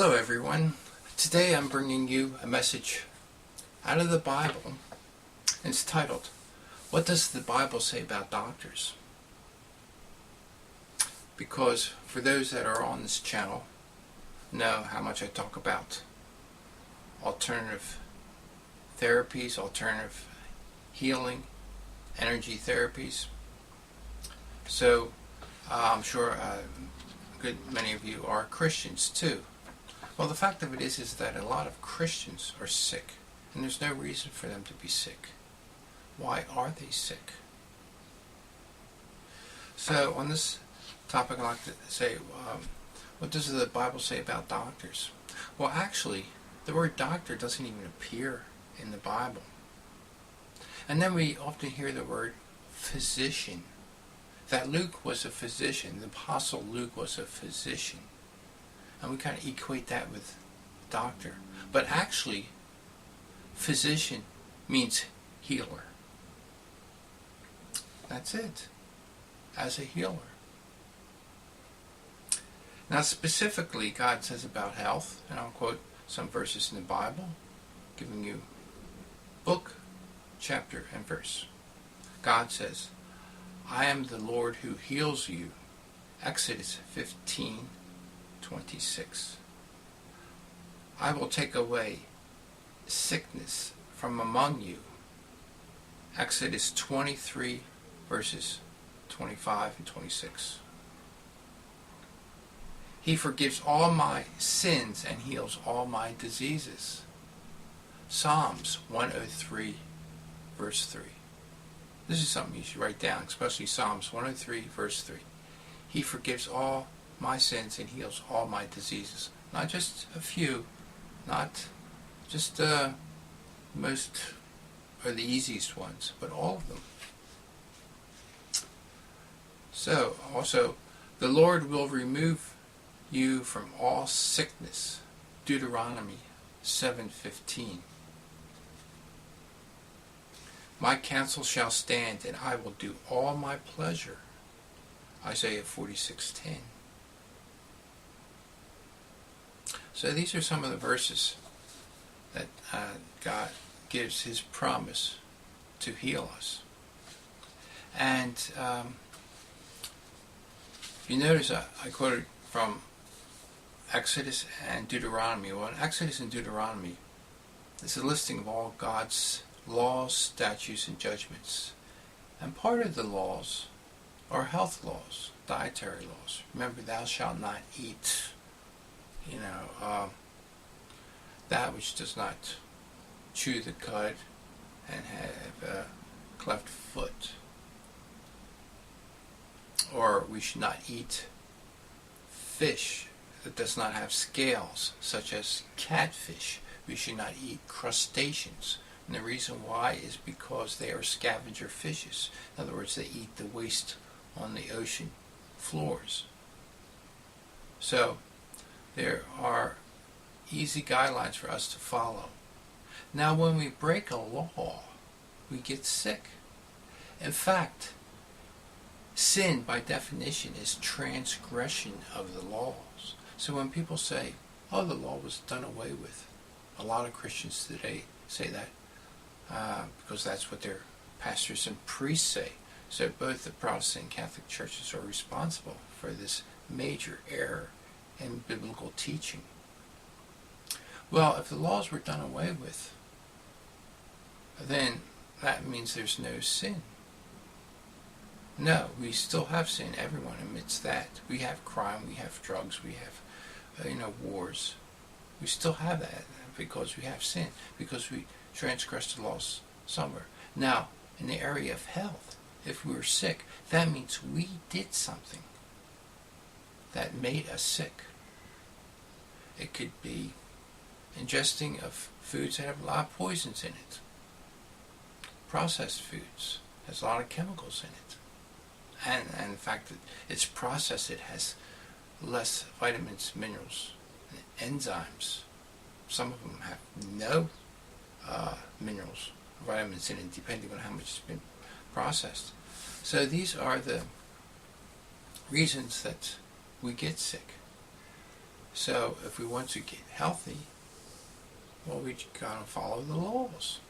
Hello everyone. Today I'm bringing you a message out of the Bible. It's titled, What Does the Bible Say About Doctors? Because for those that are on this channel know how much I talk about alternative therapies, alternative healing, energy therapies. So I'm sure a good many of you are Christians too. Well, the fact of it is that a lot of Christians are sick, and there's no reason for them to be sick. Why are they sick? So on this topic, I'd like to say, what does the Bible say about doctors? Well, actually, the word doctor doesn't even appear in the Bible. And then we often hear the word physician. That Luke was a physician. The Apostle Luke was a physician. And we kind of equate that with doctor. But actually, physician means healer. That's it. As a healer. Now specifically, God says about health, and I'll quote some verses in the Bible, giving you book, chapter, and verse. God says, I am the Lord who heals you. Exodus 15:26. I will take away sickness from among you. Exodus 23 verses 25 and 26. He forgives all my sins and heals all my diseases. Psalms 103 verse 3. This is something you should write down, especially Psalms 103 verse 3. He forgives all my sins and heals all my diseases. Not just a few, not just most or the easiest ones, but all of them. So, also, the Lord will remove you from all sickness. Deuteronomy 7:15. My counsel shall stand, and I will do all my pleasure. Isaiah 46:10. So these are some of the verses that God gives His promise to heal us. And you notice I quoted from Exodus and Deuteronomy. Well, in Exodus and Deuteronomy, it's a listing of all God's laws, statutes, and judgments. And part of the laws are health laws, dietary laws. Remember, thou shalt not eat, that which does not chew the cud and have a cleft foot. Or we should not eat fish that does not have scales, such as catfish. We should not eat crustaceans. And the reason why is because they are scavenger fishes. In other words, they eat the waste on the ocean floors. So there are easy guidelines for us to follow. Now when we break a law, we get sick. In fact, sin by definition is transgression of the laws. So when people say, oh, the law was done away with, a lot of Christians today say that because that's what their pastors and priests say. So both the Protestant and Catholic churches are responsible for this major error in biblical teaching. Well, if the laws were done away with, then that means there's no sin. No, we still have sin. Everyone admits that. We have crime, we have drugs, we have wars. We still have that because we have sin, because we transgressed the laws somewhere. Now, in the area of health, if we were sick, that means we did something that made us sick. It could be ingesting of foods that have a lot of poisons in it. Processed foods has a lot of chemicals in it. And the fact that it's processed, it has less vitamins, minerals, and enzymes. Some of them have no minerals, vitamins in it, depending on how much it's been processed. So these are the reasons that we get sick. So if we want to get healthy, well, we gotta follow the laws.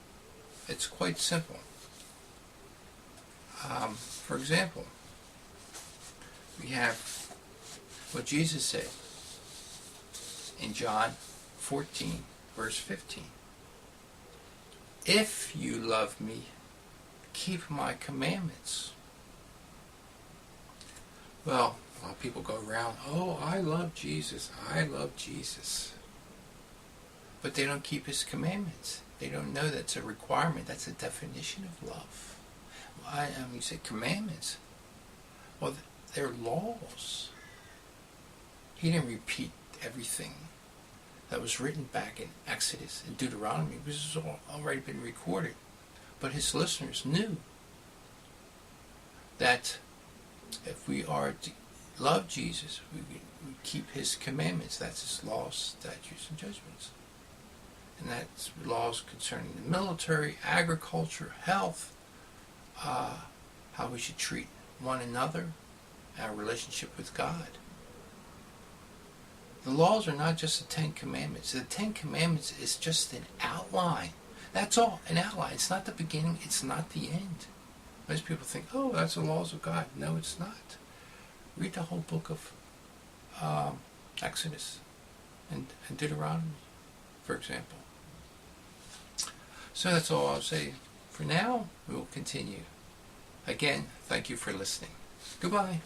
It's quite simple. For example, we have what Jesus said in John 14, verse 15. If you love me, keep my commandments. Well, a lot of people go around, oh, I love Jesus, I love Jesus. But they don't keep his commandments. They don't know that's a requirement. That's a definition of love. Well, you say commandments. Well, they're laws. He didn't repeat everything that was written back in Exodus and Deuteronomy, which has already been recorded. But his listeners knew that if we are to love Jesus, we keep his commandments. That's his laws, statutes, and judgments. And that's laws concerning the military, agriculture, health, how we should treat one another, our relationship with God. The laws are not just the Ten Commandments. The Ten Commandments is just an outline. That's all, an outline. It's not the beginning, it's not the end. Most people think, oh, that's the laws of God. No, it's not. Read the whole book of Exodus and Deuteronomy, for example. So that's all I'll say. For now, we will continue. Again, thank you for listening. Goodbye.